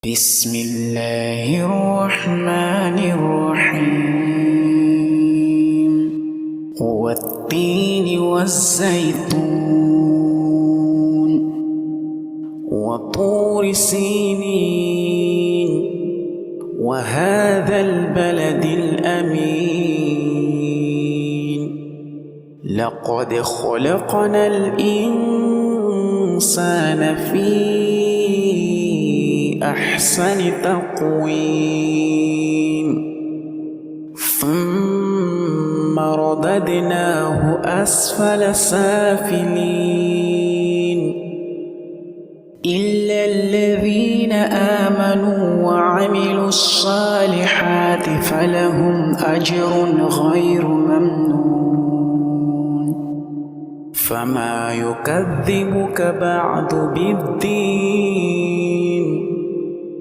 بسم الله الرحمن الرحيم والتين والزيتون وطور سينين وهذا البلد الأمين لقد خلقنا الإنسان في أحسن تقويم ثم رددناه أسفل سافلين إلا الذين آمنوا وعملوا الصالحات فلهم أجر غير ممنون فما يكذبك بعد بالدين